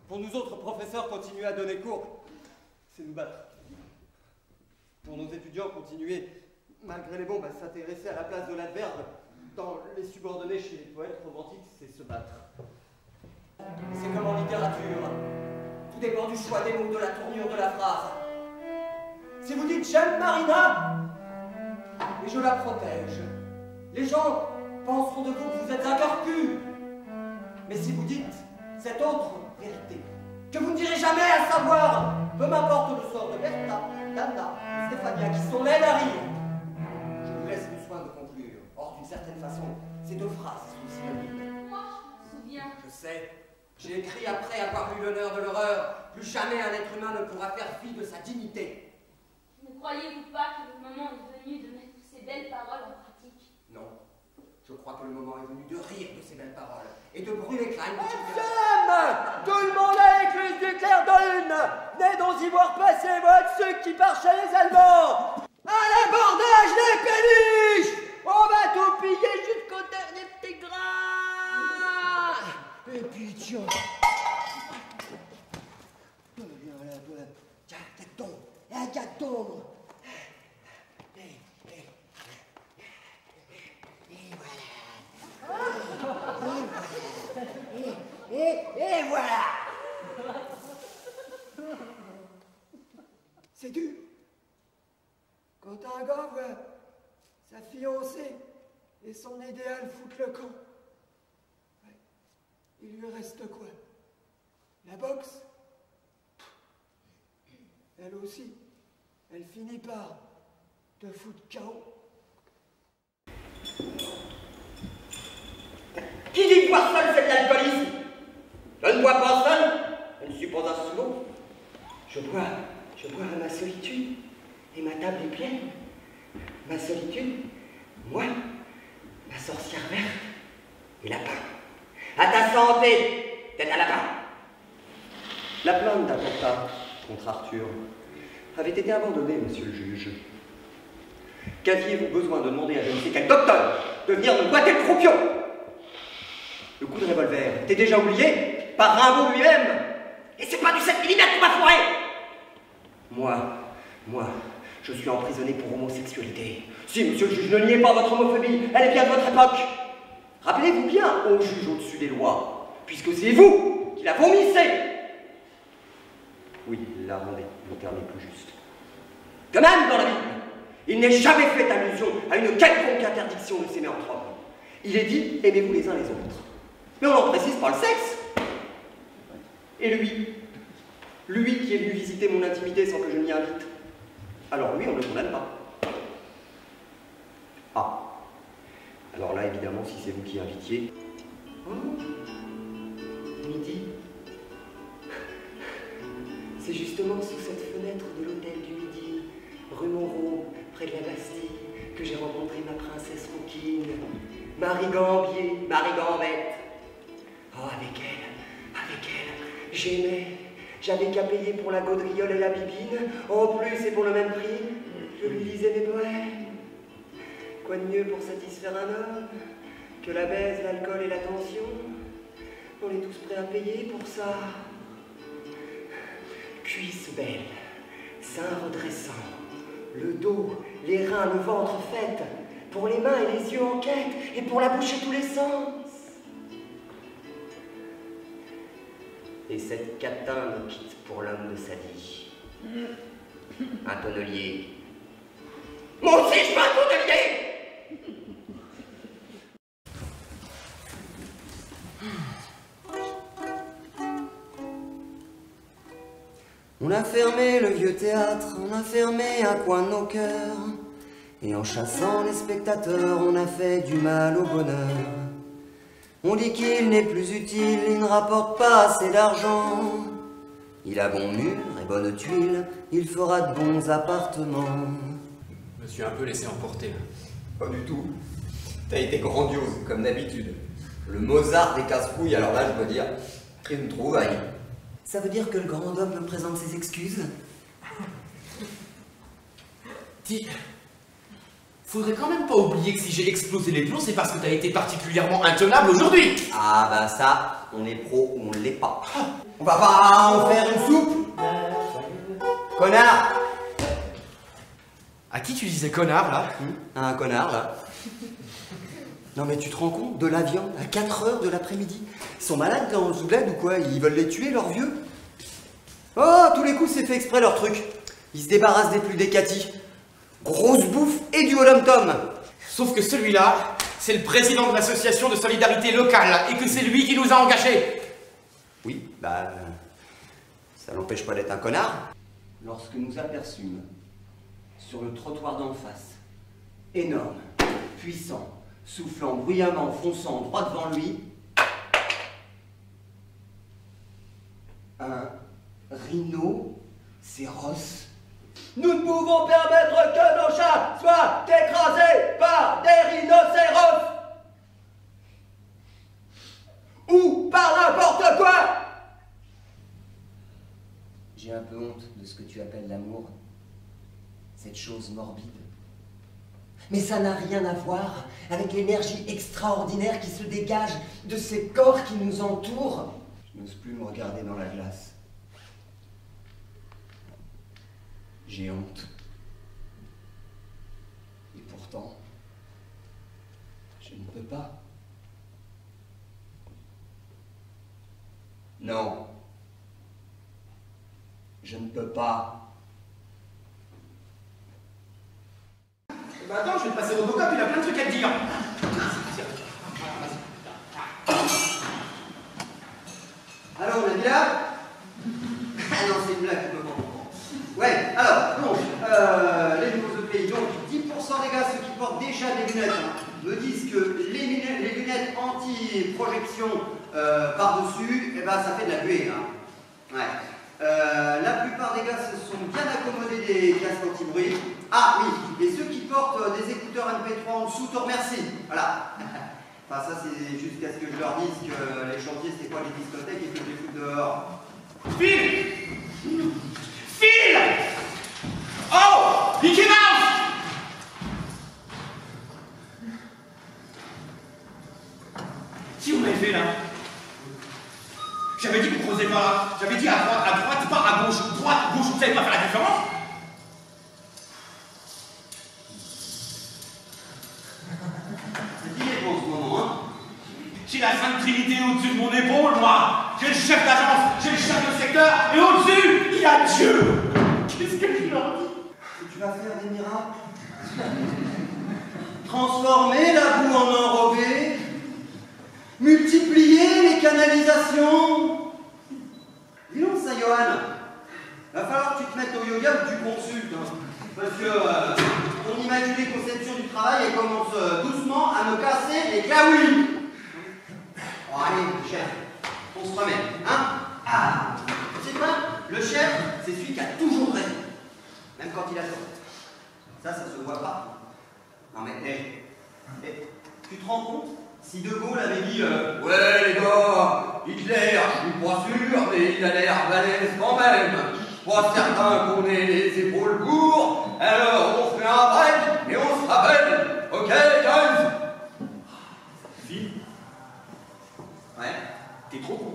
Pour nous autres professeurs, continuer à donner cours, c'est nous battre. Pour nos étudiants, continuer, malgré les bombes, à s'intéresser à la place de l'adverbe dans les subordonnés chez les poètes romantiques, c'est se battre. C'est comme en littérature. Tout dépend du choix des mots, de la tournure de la phrase. Si vous dites « j'aime Marina » et je la protège, les gens penseront de vous que vous êtes un corpu. Mais si vous dites cette autre vérité, que vous ne direz jamais à savoir, peu m'importe le sort de Bertha, d'Anna, de Stéphania, qui sont laines à rire, je vous laisse le soin de conclure. Or, d'une certaine façon, ces deux phrases sont synonymes. Moi, je me souviens. Je sais. J'ai écrit après avoir eu l'honneur de l'horreur. Plus jamais un être humain ne pourra faire fi de sa dignité. Ne croyez-vous pas que le moment est venu de mettre ces belles paroles en pratique? Non. Je crois que le moment est venu de rire de ces belles paroles et de brûler Klein. Tout le monde a l'écluse du clair de lune. Venez donc y voir passer votre ceux qui part chez les Allemands. À l'abordage des péniches. On va tout piller jusqu'au dernier petit grain. Et puis tiens. Tiens, tombe. Un tombe. Et voilà. C'est dur. Quand un gars voit sa fiancée et son idéal foutre le camp, ouais, il lui reste quoi? La boxe? Elle aussi, elle finit par te foutre KO. Qui dit boire seul, c'est de l'alcoolisme. Je ne bois pas seul, je ne suis pas un sous. Je bois à ma solitude, et ma table est pleine. Ma solitude, moi, ma sorcière verte, et lapin. À ta santé, tête à lapin. La plainte d'Aporta contre Arthur avait été abandonnée, monsieur le juge. Qu'aviez-vous besoin de demander à je ne sais quel docteur de venir me boiter le croupion? Le coup de revolver était déjà oublié par Rimbaud lui-même. Et c'est pas du 7 mm, ma fourrée. Moi, je suis emprisonné pour homosexualité. Si, monsieur le juge, ne niez pas votre homophobie, elle est bien de votre époque. Rappelez-vous bien, ô juge au-dessus des lois, puisque c'est vous qui la vomissez. Oui, la rendez, le terme est plus juste. De même, dans la Bible, il n'est jamais fait allusion à une quelconque interdiction de s'aimer entre hommes. Il est dit, aimez-vous les uns les autres. Mais on n'en précise pas le sexe. Et lui qui est venu visiter mon intimité sans que je m'y invite, alors lui, on ne le condamne pas. Ah, alors là, évidemment, si c'est vous qui invitiez... Oh, midi. C'est justement sous cette fenêtre de l'hôtel du Midi, rue Moreau, près de la Bastille, que j'ai rencontré ma princesse rouquine, Marie Gambier, Marie Gambette. Oh, avec elle, j'aimais. J'avais qu'à payer pour la gaudriole et la bibine. En plus, et pour le même prix, je lui lisais mes poèmes. Quoi de mieux pour satisfaire un homme que la baise, l'alcool et l'attention? On est tous prêts à payer pour ça. Cuisses belles, seins redressants, le dos, les reins, le ventre fait, pour les mains et les yeux en quête, et pour la bouche et tous les sens. Et cette catin me quitte pour l'homme de sa vie. Un tonnelier. Moi aussi, je veux un tonnelier! On a fermé le vieux théâtre, on a fermé un coin de nos cœurs, et en chassant les spectateurs, on a fait du mal au bonheur. On dit qu'il n'est plus utile, il ne rapporte pas assez d'argent. Il a bon mur et bonne tuile, il fera de bons appartements. Je me suis un peu laissé emporter. Pas du tout. T'as été grandiose, comme d'habitude. Le Mozart des casse-couilles, alors là, je dois dire, une trouvaille. Ça veut dire que le grand homme me présente ses excuses? Dis, Faudrait quand même pas oublier que si j'ai explosé les plombs, c'est parce que t'as été particulièrement intenable aujourd'hui. Ah bah ça, on est pro ou on l'est pas. On va pas en faire une soupe? Connard! À qui tu disais connard, là? Un connard, là. Non mais tu te rends compte? De la viande à 4 heures de l'après-midi. Ils sont malades dans Zouled ou quoi? Ils veulent les tuer, leurs vieux? Oh, tous les coups, c'est fait exprès, leur truc. Ils se débarrassent des plus décatis. Grosse bouffe et du holom-tom. Sauf que celui-là, c'est le président de l'association de solidarité locale et que c'est lui qui nous a engagés. Oui, bah... ça n'empêche pas d'être un connard. Lorsque nous aperçûmes, sur le trottoir d'en face, énorme, puissant, soufflant bruyamment, fonçant droit devant lui, un rhinocéros. Nous ne pouvons permettre que nos chats soient écrasés par des rhinocéros ou par n'importe quoi. J'ai un peu honte de ce que tu appelles l'amour, cette chose morbide. Mais ça n'a rien à voir avec l'énergie extraordinaire qui se dégage de ces corps qui nous entourent. Je n'ose plus me regarder dans la glace. J'ai honte. Et pourtant, je ne peux pas. Non. Je ne peux pas. Bah attends, je vais te passer Robocop, il a plein de trucs à te dire. Alors, on a dit là? Ah non, c'est une blague, je peux pas comprendre. Ouais, alors, donc, les nouveaux EPI, donc 10% des gars, ceux qui portent déjà des lunettes, me disent que les lunettes anti-projection par-dessus, eh ben, ça fait de la buée. Ouais. La plupart des gars se sont bien accommodés des casques anti-bruit. Ah oui, et ceux qui portent des écouteurs MP3 en dessous te remercient. Voilà. Enfin, ça, c'est jusqu'à ce que je leur dise que les chantiers, c'est pas les discothèques et que je les fous dehors. Phil! Phil! Oh! Mickey Mouse! Si vous m'avez fait là? J'avais dit que vous creusez pas là. J'avais dit à droite, pas à gauche. Droite, gauche, vous savez pas faire la différence? C'est qui en ce moment, hein? J'ai la Sainte Trinité au-dessus de mon épaule, moi. J'ai le chef d'agence, j'ai le chef de secteur, et au-dessus, il y a Dieu. Qu'est-ce que je leur dis? Tu vas faire des miracles. Transformer la boue en enrobé. Multiplier les canalisations. Dis donc ça, Johan. Va falloir que tu te mettes au yoga ou que tu consultes. Hein. Parce que ton immaculée conception du travail, elle commence doucement à me casser les claouilles. Bon, allez, chef, on se remet, hein? Ah, tu sais quoi? Le chef, c'est celui qui a toujours raison. Même quand il a tort. Ça se voit pas. Non mais, tu te rends compte? Si De Gaulle avait dit ouais les gars, Hitler, je suis pas sûr, mais il a l'air balèze quand même. Pas certain qu'on ait les épaules pour, alors on fait un break et on se rappelle. Ok, guys? Phil? Ouais. T'es trop con.